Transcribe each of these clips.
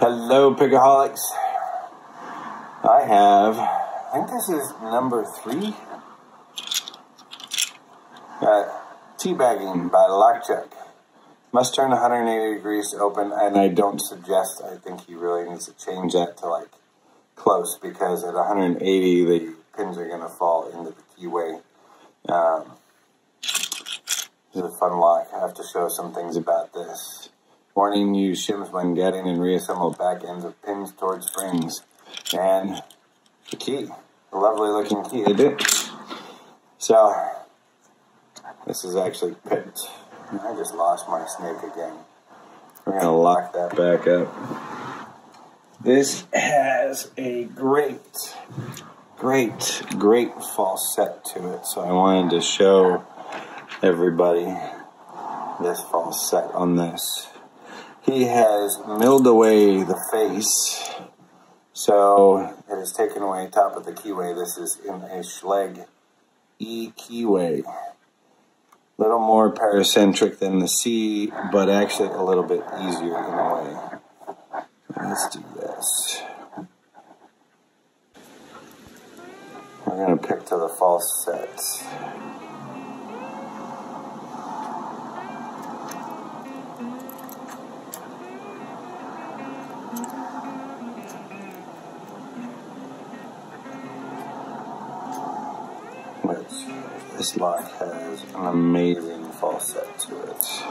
Hello, Pickaholics. I think this is number 3. Teabagging by LockChuck. Must turn 180 degrees to open, and I don't suggest, I think he really needs to change that to like close, because at 180 the pins are going to fall into the keyway. This is a fun lock. I have to show some things about this. Warning, use shims when getting and reassemble back ends of pins towards springs. And the key. A lovely looking key, isn't it? So, this is actually picked. I just lost my snake again. We're going to lock that back up. This has a great false set to it. So I wanted to show everybody this false set on this. He has milled away the face, so it has taken away top of the keyway. This is in a Schlage E keyway. A little more paracentric than the C, but actually a little bit easier in a way. Let's do this. We're going to pick to the false set. This lock has an amazing false set to it.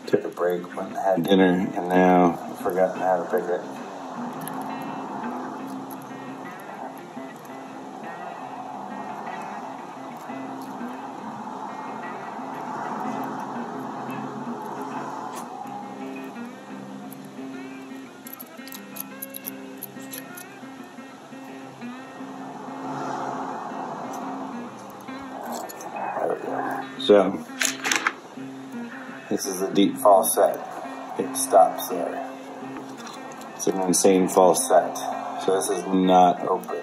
Took a break, went and had dinner, and now I've forgotten how to pick it. There we go. So, this is a deep false set. It stops there. It's an insane false set. So this is not open.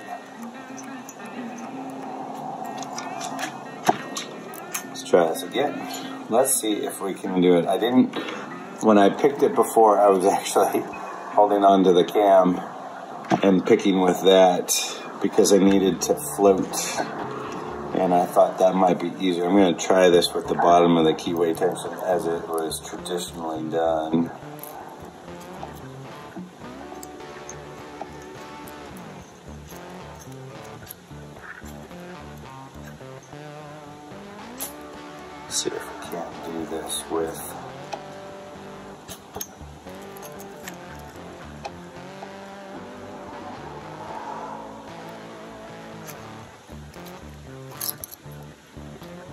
Let's try this again. Let's see if we can do it. I didn't, when I picked it before, I was actually holding on to the cam and picking with that because I needed to float. And I thought that might be easier. I'm going to try this with the bottom of the keyway tension as it was traditionally done. Let's see if we can't do this with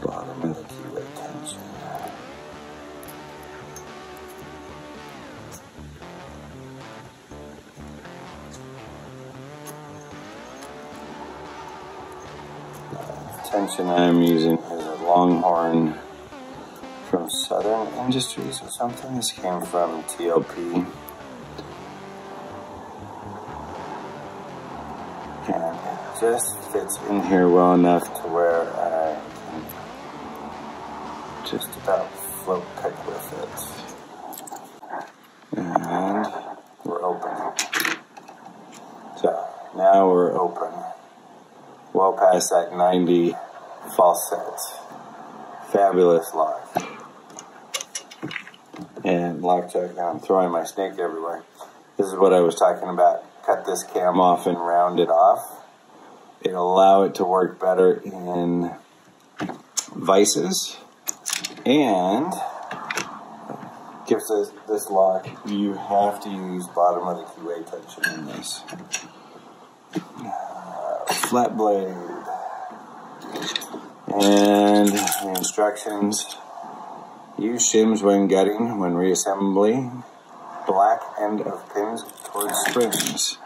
bottom of the keyway tension. The tension I'm using is a Longhorn from Southern Industries or something. This came from TLP. And it just fits in here well enough to where I can just about float pick with it. And we're open. So now we're open. Well past that 90 false set. Fabulous lock. And LockChuck, I'm throwing my snake everywhere. This is what I was talking about. Cut this cam off and round it off. It'll allow it to work better in vices. And gives us this lock. You have to use bottom of the keyway tension in this. flat blade. And the instructions: use shims when gutting, when reassembling. Black end of pins towards springs.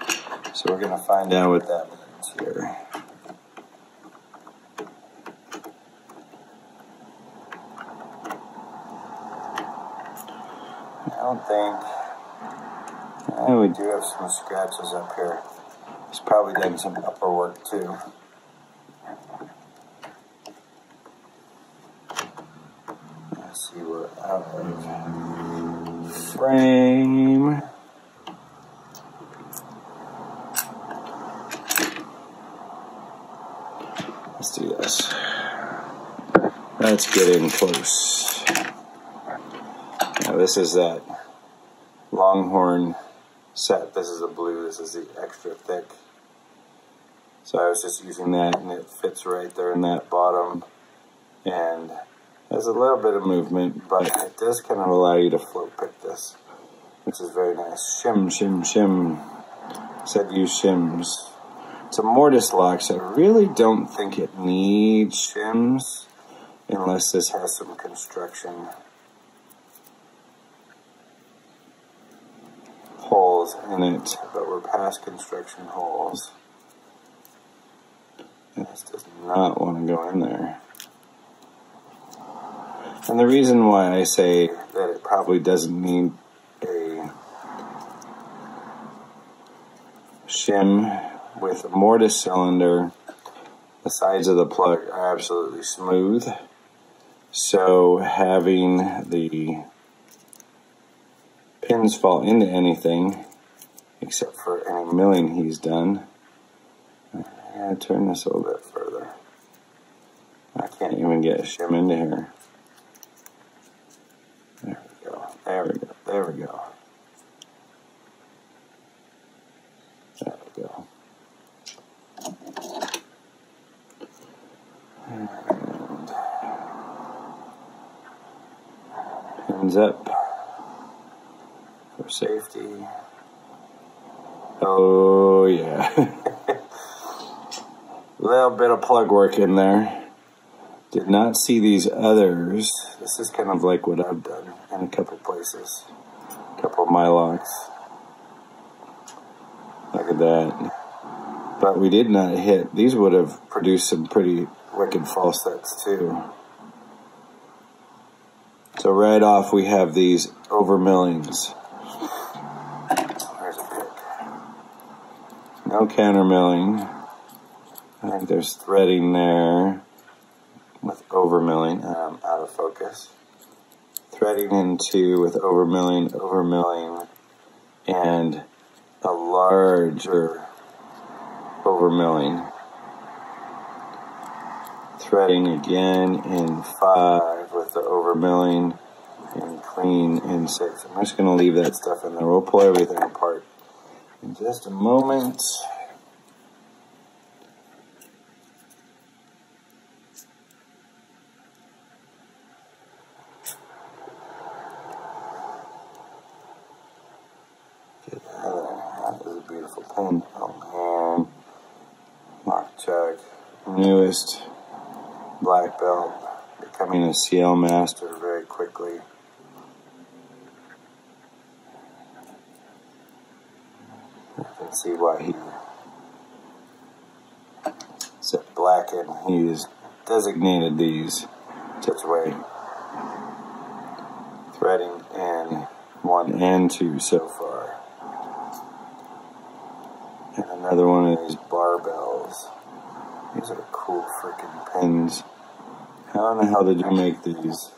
So we're going to find out what that means here. I don't think. We do have some scratches up here. He's probably done some upper work too. Let's see, we're out of frame. Let's do this. Let's get in close. Now this is that Longhorn set. This is a blue, this is the extra thick. So I was just using that, and it fits right there in that bottom. And there's a little bit of movement, but it does kind of allow you to float pick this, which is very nice. Shim, shim, shim. Said use shims. It's a mortise lock, so I really don't think it needs shims unless this has some construction holes in it, but we're past construction holes. This does not want to go in there. And the reason why I say that it probably doesn't need a shim with a mortise cylinder, the sides of the plug are absolutely smooth. So having the pins fall into anything, except for any milling he's done. I'm going to turn this a little bit further. I can't even get a shim into here. There we go. There we go. There we go. There we go. And pins up for safety. Oh yeah. A little bit of plug work in there. Did not see these others. This is kind of like what I've done in a couple places. A couple of my locks. Look at that. But we did not hit. These would have produced some pretty wicked false sets too. So right off we have these over millings. There's a pick. No counter milling. I think there's threading there with over milling. Out of focus. Threading into with over milling, and a larger over milling. Threading again in 5 with the over milling, and clean in 6. I'm just going to leave that stuff in there. We'll pull everything apart in just a moment. Get that out of there. That is a beautiful pen. Oh man. LockChuck, newest black belt, becoming a CL master very quickly. You can see why he said black, and he's designated these such a way. Threading in 1 and 2 so far. And another one of these barbells. These are cool freaking pins. How in the hell did you make these?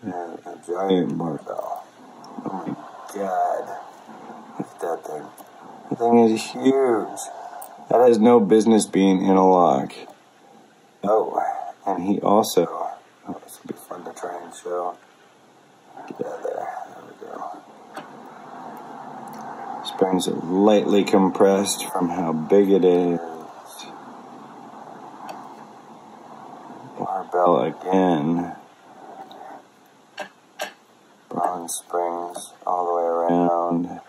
And a giant barbell. Oh my god. Look at that thing. That thing is huge. That has no business being in a lock. Oh, and he also... Oh, this would be fun to try and show. Get out of there. There we go. Springs are lightly compressed from how big it is. Barbell around.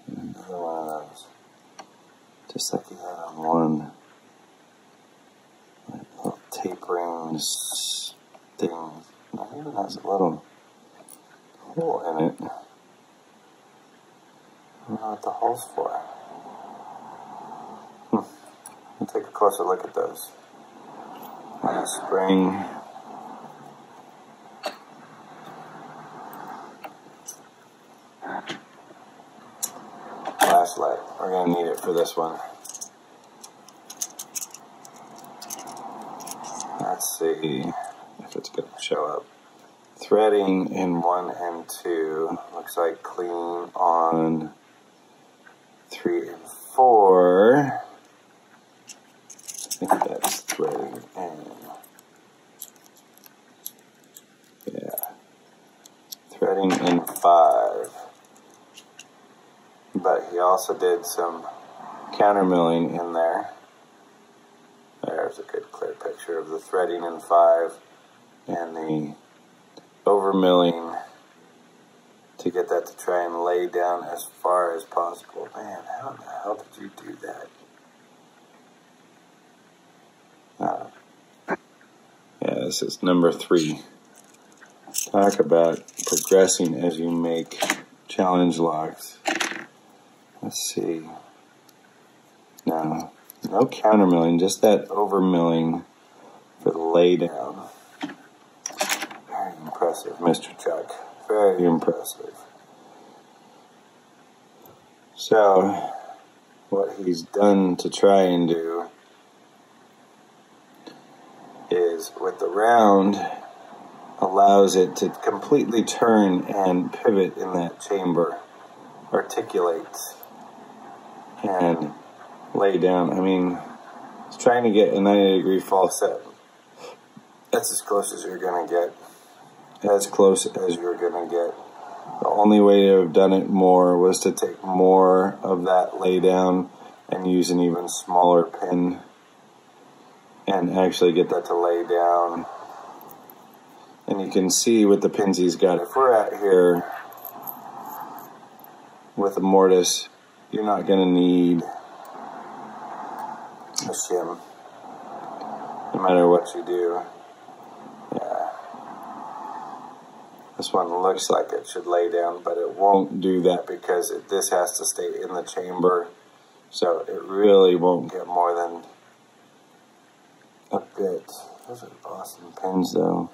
Another one of those. Just like he had on one. Like little tapering things. It even has a little hole in it. I don't know what the hole's for. Let's take a closer look at those. On the spring. Flashlight. We're going to need it for this one. Let's see if it's going to show up. Threading in 1 and 2. Looks like clean on 3 and 4. I think that's threading in. Yeah. Threading in 5. But he also did some countermilling in there. There's a good clear picture of the threading in 5 and the overmilling to get that to try and lay down as far as possible. Man, how in the hell did you do that? Yeah, this is number 3. Talk about progressing as you make challenge locks. Let's see. No countermilling, just that overmilling for the lay down. Very impressive, Mr. Chuck. Very impressive. So, what he's done to try and do is, with the round, allows it to completely turn and pivot in that chamber, articulates, and lay down. I mean, it's trying to get a 90-degree false set. That's as close as you're going to get. As close as you're going to get. The only way to have done it more was to take more of that lay down and use an even smaller pin and actually get that to lay down. And you can see with the pins he's got, if we're at here with a mortise, you're not going to need a shim, no matter what you do. Yeah. This one looks like it should lay down, but it won't do that because this has to stay in the chamber. So it really won't get more than a bit. Those are awesome pins, though.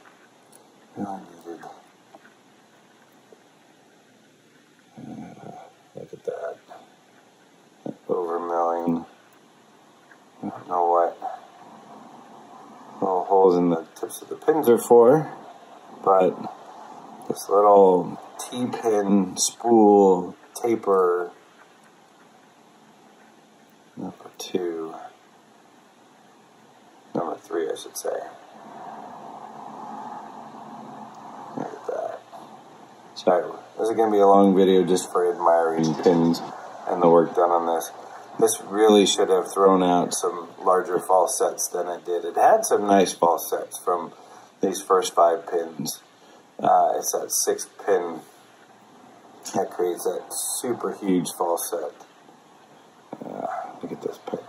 Really needed. Look at that. Overmilling. I don't know what little holes in the tips of the pins are for, but this little T-pin spool taper, number 2, number 3 I should say. Look at that. So this is going to be a long video just for admiring pins and the work done on this. This really should have thrown out some larger false sets than it did. It had some nice false sets from these first 5 pins. It's that 6th pin that creates that super huge false set. Look at this pin.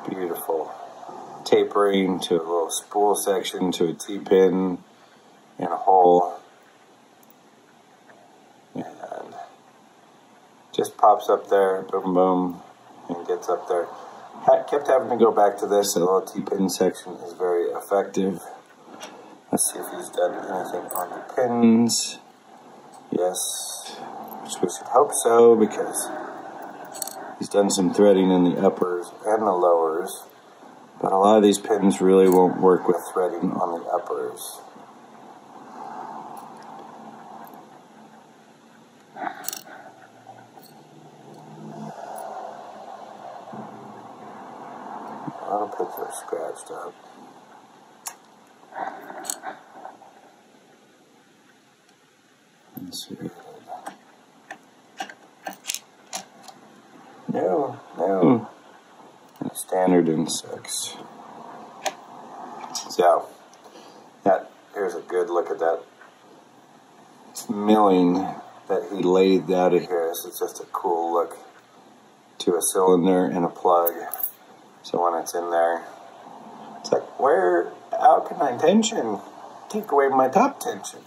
Beautiful. Tapering to a little spool section to a T-pin and a hole. And just pops up there, boom, boom, and gets up there. Kept having to go back to this. The little T-pin section is very effective. Let's see if he's done anything on the pins. Yes, which we should hope so, because he's done some threading in the uppers and the lowers. But a lot of these pins really won't work with threading on the uppers. A lot of pins are scratched up. Let's see. No. Standard in 6. So, Here's a good look at that milling that he laid out of here. This is just a cool look to a cylinder and a plug. So when it's in there, it's like, how can I tension? Take away my top tension.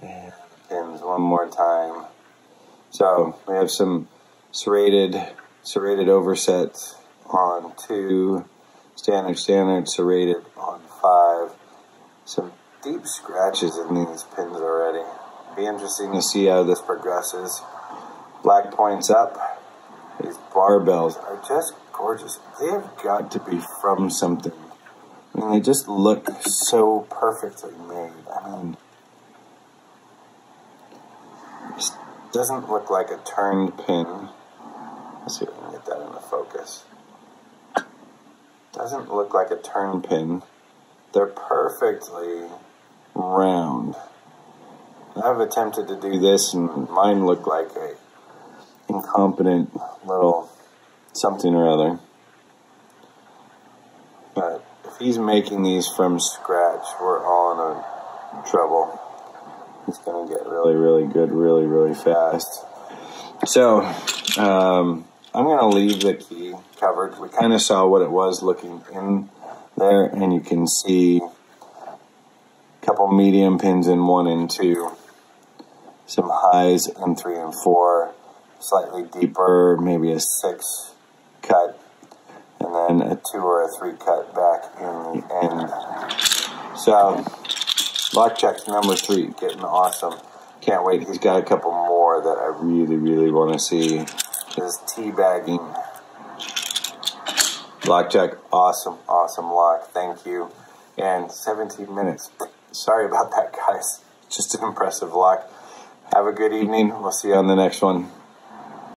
And pins one more time. So we have some serrated oversets on 2, standard, serrated on 5. Some deep scratches in these pins already. Be interesting to see how this progresses. Black points up. These barbells are just gorgeous. They have got to be from something. I mean, they just look so perfectly made. I mean, this doesn't look like a turned pin. Let's see if we can get that into focus. Doesn't look like a turn pin. They're perfectly round. I've attempted to do this and mine looked like a incompetent little something or other. But if he's making these from scratch, we're all in trouble. It's going to get really, really good really, really fast. So, I'm going to leave the key covered. We kind of saw what it was looking in there, and you can see a couple medium pins in 1 and 2, some highs in 3 and 4, slightly deeper, maybe a 6 cut, and then a 2 or a 3 cut back in the end. So, LockChuck's number 3, getting awesome. Can't wait. He's got a couple more that I really, really want to see. This teabagging. LockChuck, awesome lock. Thank you. And 17 minutes. Sorry about that, guys. Just an impressive lock. Have a good evening. We'll see you on the next one.